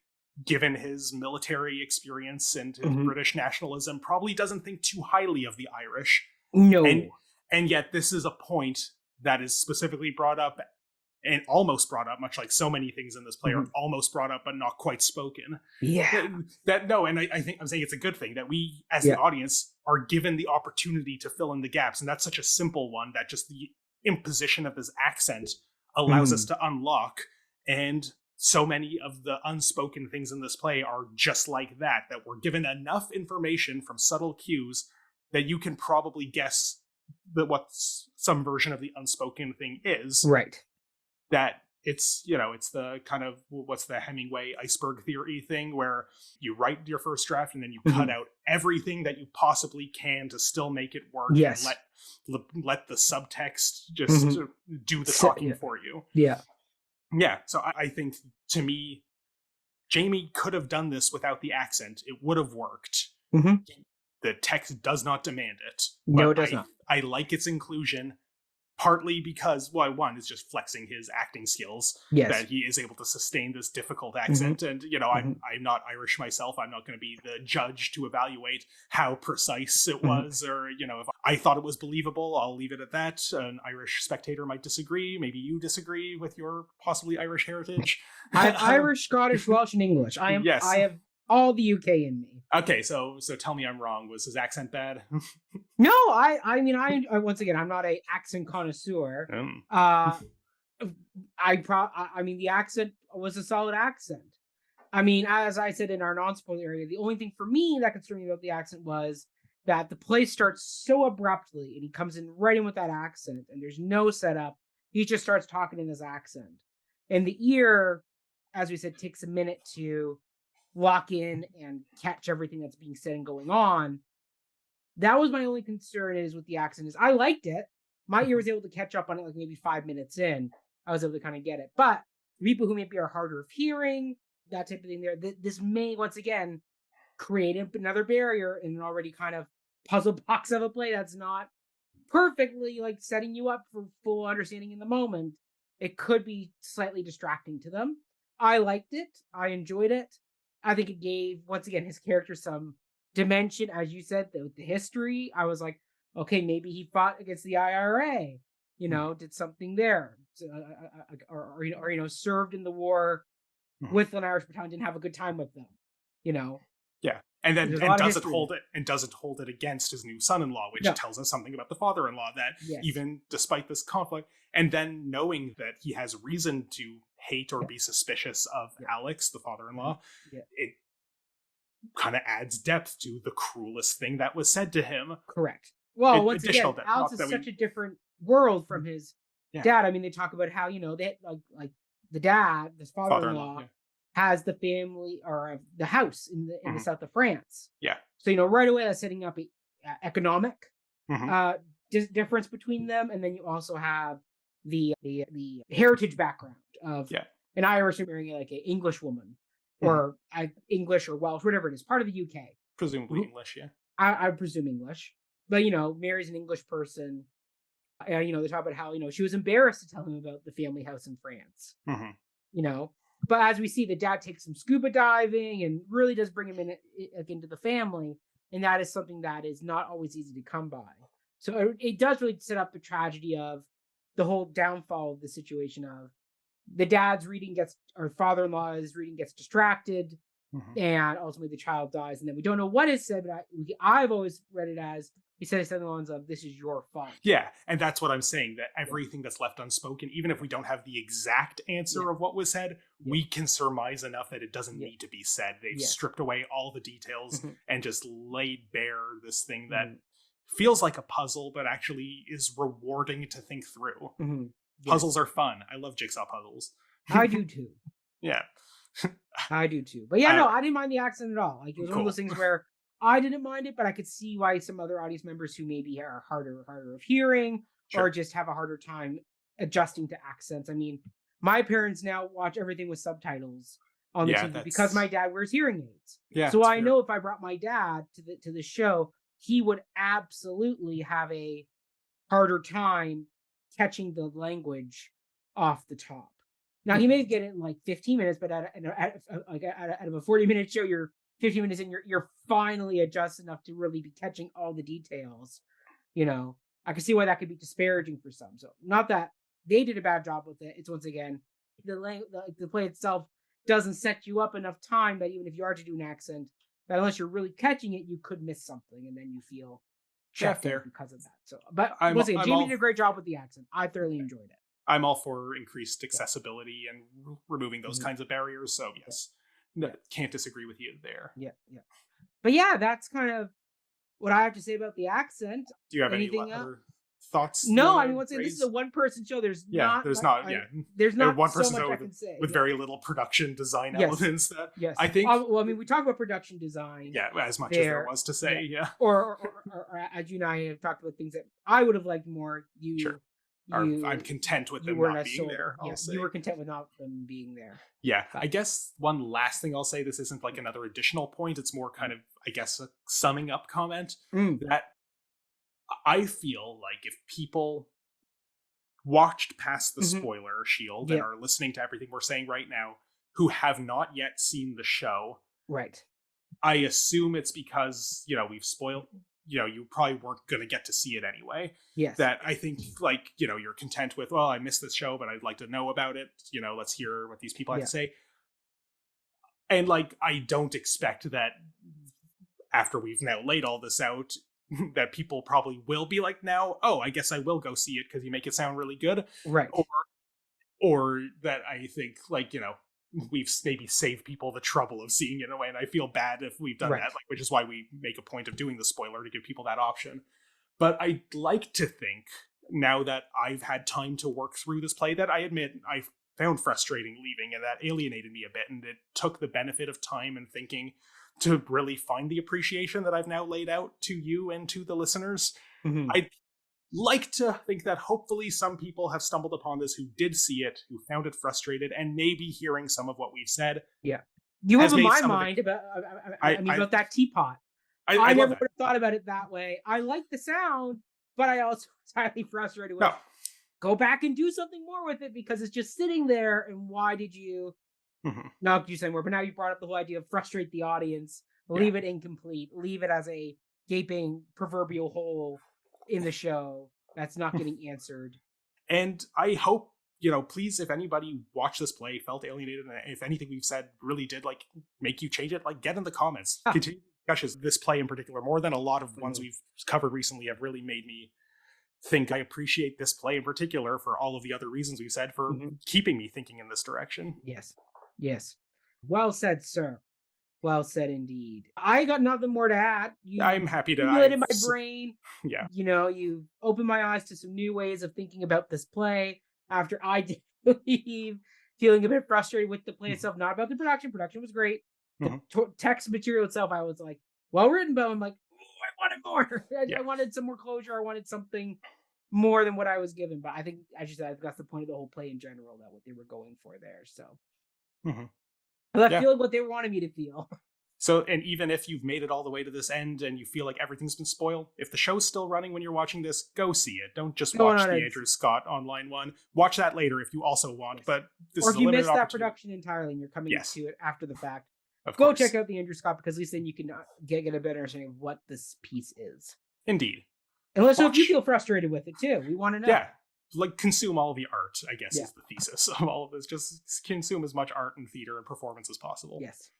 given his military experience and his Mhm. British nationalism, probably doesn't think too highly of the Irish. No. And yet this is a point that is specifically brought up and almost brought up, much like so many things in this play are almost brought up but not quite spoken. Yeah. And I think I'm saying it's a good thing that we, as the audience, are given the opportunity to fill in the gaps. And that's such a simple one that just the imposition of this accent allows us to unlock. And so many of the unspoken things in this play are just like that we're given enough information from subtle cues that you can probably guess that what some version of the unspoken thing is. Right. That it's, it's the kind of, what's the Hemingway iceberg theory thing, where you write your first draft and then you cut out everything that you possibly can to still make it work. Yes. And let the subtext just do the talking for you. Yeah. Yeah. So I think, to me, Jamie could have done this without the accent. It would have worked. The text does not demand it. No, it does not. I like its inclusion. Partly because, well, one is just flexing his acting skills, that he is able to sustain this difficult accent. And, I'm not Irish myself. I'm not going to be the judge to evaluate how precise it was, or, if I thought it was believable, I'll leave it at that. An Irish spectator might disagree. Maybe you disagree with your possibly Irish heritage. I'm Irish, Scottish, Welsh, and English. I have all the UK in me. Okay, so tell me I'm wrong. Was his accent bad? No, I mean, once again, I'm not a accent connoisseur. I mean, the accent was a solid accent. I mean, as I said in our non-spoiler area, the only thing for me that concerned me about the accent was that the play starts so abruptly, and he comes in right in with that accent, and there's no setup. He just starts talking in his accent, and the ear, as we said, takes a minute to lock in and catch everything that's being said and going on. That was my only concern is with the accent. Is I liked it. My ear was able to catch up on it like maybe 5 minutes in. I was able to kind of get it. But people who maybe are harder of hearing, that type of thing there, this may once again create another barrier in an already kind of puzzle box of a play that's not perfectly like setting you up for full understanding in the moment. It could be slightly distracting to them. I liked it. I enjoyed it. I think it gave, once again, his character some dimension, as you said, the history. I was like, okay, maybe he fought against the IRA, did something there, or served in the war with an Irish battalion, didn't have a good time with them, Yeah, and then doesn't hold it against his new son-in-law, which tells us something about the father-in-law, that even despite this conflict, and then knowing that he has reason to hate or be suspicious of Alex, the father-in-law, it kind of adds depth to the cruelest thing that was said to him. Correct. Well, once again, Alex is such a different world from his dad. I mean, they talk about how, they like the dad, this father-in-law, has the family or the house in the south of France. Yeah. So, right away that's setting up a economic difference between them, and then you also have the heritage background of an Irish marrying like an English woman, or English or Welsh, whatever it is, part of the UK. Presumably English, yeah. I presume English, but marries an English person. They talk about how she was embarrassed to tell him about the family house in France. But as we see, the dad takes some scuba diving and really does bring him into the family, and that is something that is not always easy to come by. So it does really set up the tragedy of the whole downfall of the situation of the dad's father-in-law's reading gets distracted, and ultimately the child dies, and then we don't know what is said, but I've always read it as he says something along the lines of, "This is your fault." Yeah, and that's what I'm saying, that everything that's left unspoken, even if we don't have the exact answer of what was said, we can surmise enough that it doesn't need to be said. They've stripped away all the details and just laid bare this thing that feels like a puzzle, but actually is rewarding to think through. Puzzles are fun. I love jigsaw puzzles. I do too. Yeah. I do too. But no, I didn't mind the accent at all. Like, it was one of those things where I didn't mind it, but I could see why some other audience members who maybe are harder of hearing or just have a harder time adjusting to accents. I mean, my parents now watch everything with subtitles on the TV because my dad wears hearing aids. Yeah. So I know if I brought my dad to the show, he would absolutely have a harder time catching the language off the top. Now, he may get it in like 15 minutes, but out of a 40-minute show, you're 15 minutes in, you're finally adjusted enough to really be catching all the details. You know, I can see why that could be disparaging for some. So, not that they did a bad job with it. It's once again, the play itself doesn't set you up enough time that even if you are to do an accent, that unless you're really catching it, you could miss something, and then you feel checked out because of that. So, but once again, Jamie did a great job with the accent. I thoroughly enjoyed it. I'm all for increased accessibility and removing those kinds of barriers. So yes, can't disagree with you there. Yeah. But yeah, that's kind of what I have to say about the accent. Do you have any other thoughts? No, I mean, once again, this is a one-person show. There's not one person so much I can say with very little production design elements. That I think. Well, I mean, we talk about production design. Yeah, as much as there was to say. Yeah. Or as you and I have talked about things that I would have liked more. I'm content with them not being there. You were content with not them being there. Yeah, I guess one last thing I'll say, this isn't like another additional point. It's more kind of, I guess, a summing up comment that I feel like if people watched past the spoiler shield and are listening to everything we're saying right now, who have not yet seen the show, right? I assume it's because, we've spoiled. You probably weren't going to get to see it anyway. Yes. That I think, you're content with, well, I missed this show, but I'd like to know about it. Let's hear what these people have to say. And, I don't expect that after we've now laid all this out, that people probably will be like, now, I guess I will go see it because you make it sound really good. Right. Or that I think, we've maybe saved people the trouble of seeing it in a way, and I feel bad if we've done that, which is why we make a point of doing the spoiler to give people that option. But I'd like to think, now that I've had time to work through this play, that I admit I found frustrating leaving, and that alienated me a bit, and it took the benefit of time and thinking to really find the appreciation that I've now laid out to you and to the listeners. I'd like to think that hopefully some people have stumbled upon this who did see it, who found it frustrated, and maybe hearing some of what we've said. Yeah. You have in my mind about that teapot. I never would have thought about it that way. I like the sound, but I also was highly frustrated with go back and do something more with it because it's just sitting there. And why did you not do something more? But now you brought up the whole idea of frustrate the audience, leave it incomplete, leave it as a gaping proverbial hole in the show that's not getting answered. And I hope, please, if anybody watched this play, felt alienated, and if anything we've said really did make you change it, get in the comments. Continue discussions. This play in particular, more than a lot of ones we've covered recently, have really made me think I appreciate this play in particular for all of the other reasons we've said, for keeping me thinking in this direction. Yes. Well said, sir. Well said indeed. I got nothing more to add. I'm happy to. You lit in my brain. Yeah. You opened my eyes to some new ways of thinking about this play after I did leave feeling a bit frustrated with the play itself, not about the production. Production was great. The text material itself, I was like, well written, but I'm like, I wanted more. I wanted some more closure. I wanted something more than what I was given. But I think, as you said, that's the point of the whole play in general, that what they were going for there. So. I feel what they wanted me to feel. So, and even if you've made it all the way to this end and you feel like everything's been spoiled, if the show's still running when you're watching this, go see it. Don't just watch the Andrew Scott online one. Watch that later if you also want. But this is a limited opportunity. Or if you missed that production entirely and you're coming to it after the fact, go check out the Andrew Scott, because at least then you can get a better understanding of what this piece is. Indeed. And let us know if you feel frustrated with it too. We want to know. Yeah. Consume all the art, I guess, is the thesis of all of this. Just consume as much art and theater and performance as possible. Yes.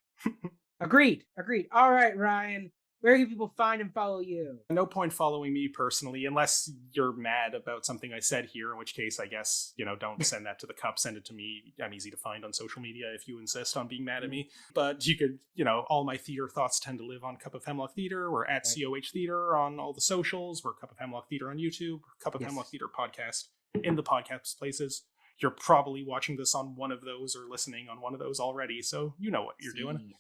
Agreed. All right, Ryan. Where can people find and follow you? No point following me personally, unless you're mad about something I said here, in which case, I guess, don't send that to the Cup. Send it to me. I'm easy to find on social media if you insist on being mad at me. But you could, all my theater thoughts tend to live on Cup of Hemlock Theatre. We're at COH Theater on all the socials. We're Cup of Hemlock Theatre on YouTube. Cup of Hemlock Theatre podcast in the podcast places. You're probably watching this on one of those or listening on one of those already, so you know what you're doing.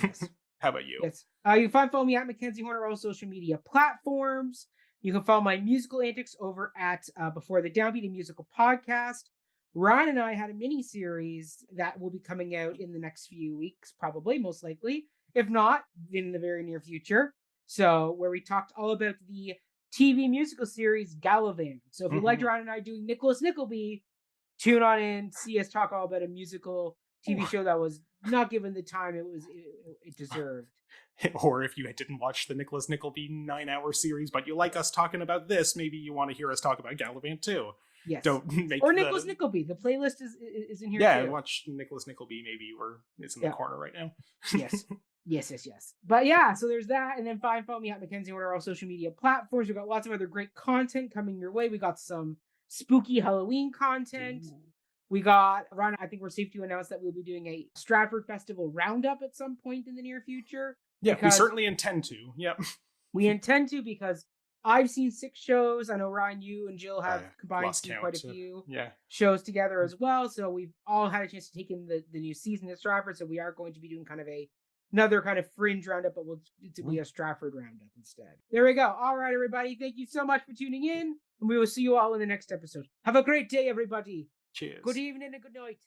Yes. How about you? Yes. You can follow me at Mackenzie Horner on all social media platforms. You can follow my musical antics over at Before the Downbeat, a musical podcast. Ryan and I had a mini series that will be coming out in the next few weeks, probably, most likely, if not in the very near future. So, where we talked all about the TV musical series Gallivant. So if you liked Ryan and I doing Nicholas Nickleby, tune on in, see us talk all about a musical TV show that was not given the time it deserved. Or if you didn't watch the Nicholas Nickleby 9-hour series, but you like us talking about this, maybe you want to hear us talk about Gallivant too. Yes. Don't make or Nicholas Nickleby. The playlist is in here. Yeah, too. Watch Nicholas Nickleby. Maybe it's in the corner right now. Yes. Yes. But yeah, so there's that, and then follow me at Mackenzie on all social media platforms. We've got lots of other great content coming your way. We got some spooky Halloween content. Ooh. We got, Ron, I think we're safe to announce that we'll be doing a Stratford Festival roundup at some point in the near future. Yeah, we certainly intend to. Yep. We intend to, because I've seen 6 shows. I know, Ryan, you and Jill have combined seen quite a few shows together as well. So we've all had a chance to take in the new season at Stratford. So we are going to be doing kind of another kind of fringe roundup, but it'll be a Stratford roundup instead. There we go. All right, everybody. Thank you so much for tuning in. And we will see you all in the next episode. Have a great day, everybody. Cheers. Good evening and good night.